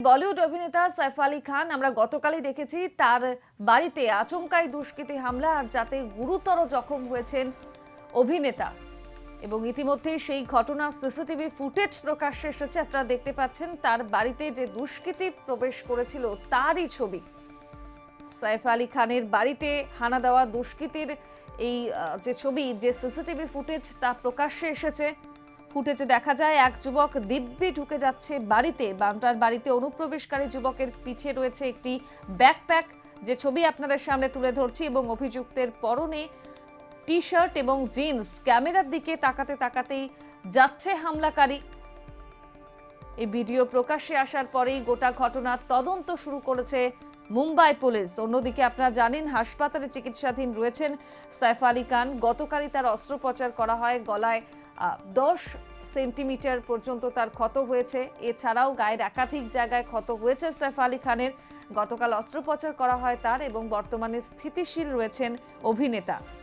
বলিউড অভিনেতা সাইফ আলী খান আমরা গতকালই দেখেছি তার বাড়িতে আচমকাই দুষ্কৃতী হামলা আর যাতে গুরুতর জখম হয়েছেন অভিনেতা এবং ইতিমধ্যেই সেই ঘটনার সিসিটিভি ফুটেজ প্রকাশ্যে এসেছে। আপনারা দেখতে পাচ্ছেন তার বাড়িতে যে দুষ্কৃতী প্রবেশ করেছিল তারই ছবি। সাইফ আলী খানের বাড়িতে হানা দেওয়া দুষ্কৃতীর এই যে ছবি, যে সিসিটিভি ফুটেজ তা প্রকাশ্যে এসেছে। ফুটেজে দেখা যায় এক যুবক দিব্যি ঢুকে যাচ্ছে বাড়িতে। বান্টার বাড়িতে অনুপ্রবেশকারী যুবকের পিঠে রয়েছে একটি ব্যাকপ্যাক, যে ছবি আপনাদের সামনে তুলে ধরছি, এবং অভিযুক্তের পরনে টি শার্ট এবং জিন্স। ক্যামেরার দিকে তাকাতে তাকাতেই যাচ্ছে হামলাকারী। এই ভিডিও প্রকাশ্যে আসার পরেই গোটা ঘটনার তদন্ত শুরু করেছে মুম্বাই পুলিশ। অন্যদিকে আপনারা জানেন হাসপাতালে চিকিৎসাধীন রয়েছেন সাইফ আলী খান। গতকালই তার অস্ত্রোপচার করা হয়। গলায় 10 সেন্টিমিটার পর্যন্ত তার ক্ষত হয়েছে। এছাড়াও গায়ের একাধিক জায়গায় ক্ষত হয়েছে সাইফ আলী খানের। গতকাল অস্ত্রোপচার করা হয় তার এবং বর্তমানে স্থিতিশীল রয়েছেন অভিনেতা।